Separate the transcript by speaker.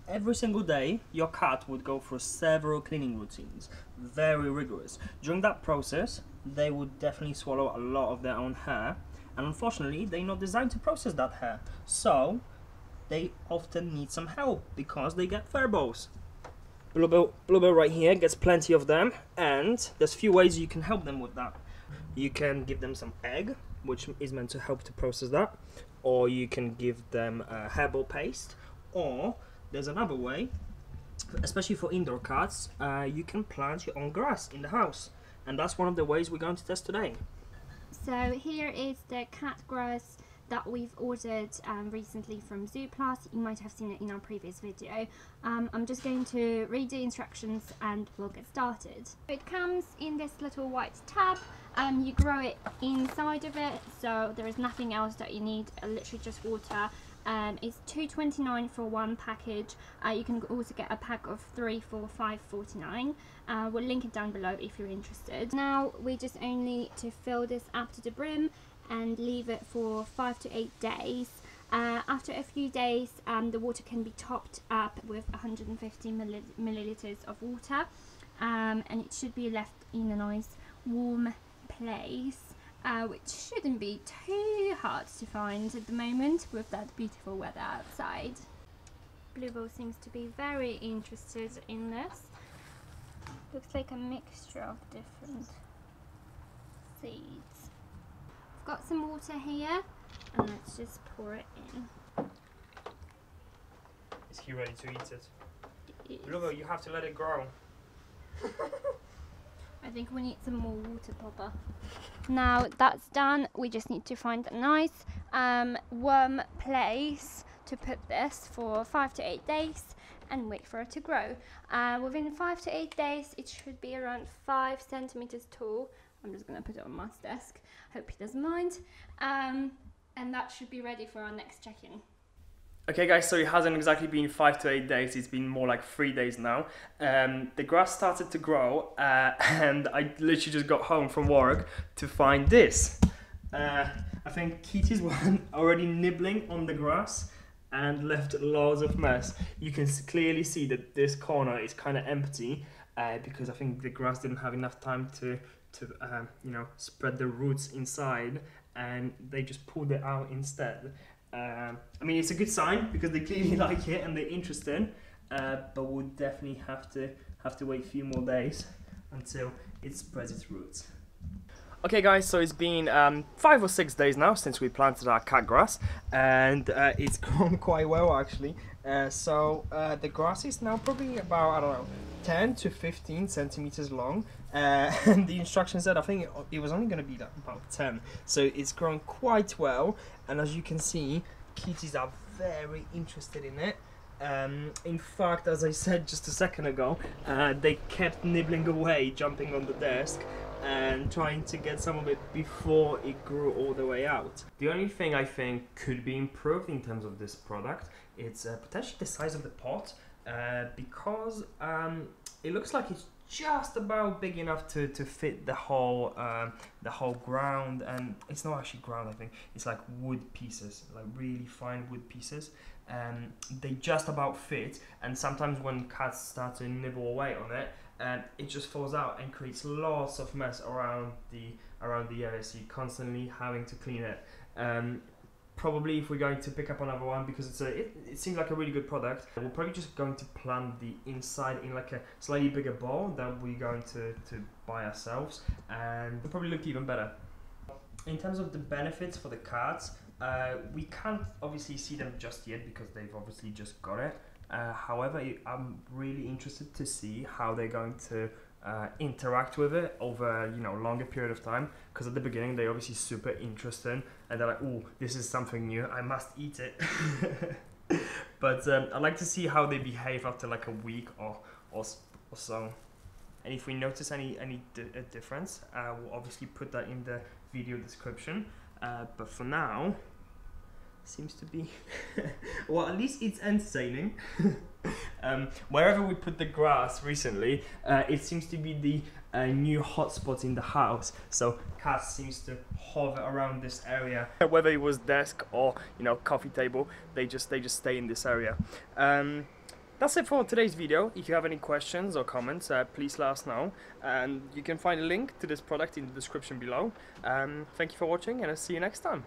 Speaker 1: every single day your cat would go through several cleaning routines, very rigorous. During that process, they would definitely swallow a lot of their own hair, and unfortunately, they're not designed to process that hair. So, they often need some help because they get fur balls. Bluebell right here gets plenty of them, and there's few ways you can help them with that. You can give them some egg, which is meant to help to process that, or you can give them hairball paste, or there's another way, especially for indoor cats, you can plant your own grass in the house, and that's one of the ways we're going to test today.
Speaker 2: So here is the cat grass that we've ordered recently from Zooplus. You might have seen it in our previous video. I'm just going to read the instructions and we'll get started. It comes in this little white tub. You grow it inside of it, so there is nothing else that you need, literally just water. It's $2.29 for one package. You can also get a pack of 3 for $5.49. We'll link it down below if you're interested. Now we just only need to fill this up to the brim and leave it for 5 to 8 days. After a few days, the water can be topped up with 150 milliliters of water, and it should be left in a nice warm place, which shouldn't be too hard to find at the moment with that beautiful weather outside. Bluebell seems to be very interested in this. Looks like a mixture of different seeds. I've got some water here, and let's just pour it in.
Speaker 1: Is he ready to eat it? Bluebell, you have to let it grow.
Speaker 2: I think we need some more water, Papa. Now that's done, we just need to find a nice warm place to put this for 5 to 8 days and wait for it to grow. Within 5 to 8 days, it should be around 5 centimeters tall. I'm just gonna put it on my desk. Hope he doesn't mind. And that should be ready for our next check-in.
Speaker 1: Okay guys, so it hasn't exactly been 5 to 8 days, it's been more like 3 days now. The grass started to grow and I literally just got home from work to find this. I think Kitty's one already nibbling on the grass and left loads of mess. You can clearly see that this corner is kind of empty because I think the grass didn't have enough time to you know, spread the roots inside, and they just pulled it out instead. I mean, it's a good sign because they clearly like it and they're interested, but we'll definitely have to wait a few more days until it spreads its roots. Okay guys, so it's been 5 or 6 days now since we planted our cat grass, and it's grown quite well actually. So the grass is now probably about, I don't know, 10 to 15 centimeters long, and the instructions said I think it was only going to be about 10, so it's grown quite well, and as you can see, kitties are very interested in it. In fact, as I said just a second ago, they kept nibbling away, jumping on the desk and trying to get some of it before it grew all the way out. The only thing I think could be improved in terms of this product, it's potentially the size of the pot, because it looks like it's just about big enough to fit the whole ground, and it's not actually ground, I think it's like wood pieces, like really fine wood pieces. They just about fit, and sometimes when cats start to nibble away on it, it just falls out and creates lots of mess around the area, so you're constantly having to clean it. Probably if we're going to pick up another one, because it seems like a really good product, we're probably just going to plant the inside in like a slightly bigger bowl that we're going to buy ourselves, and it'll probably look even better. In terms of the benefits for the cats, we can't obviously see them just yet because they've obviously just got it. However, I'm really interested to see how they're going to interact with it over, you know, longer period of time, because at the beginning they're obviously super interested and they're like, oh, this is something new, I must eat it. But I'd like to see how they behave after like a week or so, and if we notice any difference, we'll obviously put that in the video description, but for now seems to be well, at least it's entertaining. Wherever we put the grass recently, it seems to be the new hotspot in the house, so cats seems to hover around this area. Whether it was desk or, you know, coffee table, they just stay in this area. That's it for today's video. If you have any questions or comments, please let us know. And you can find a link to this product in the description below. Thank you for watching, and I'll see you next time.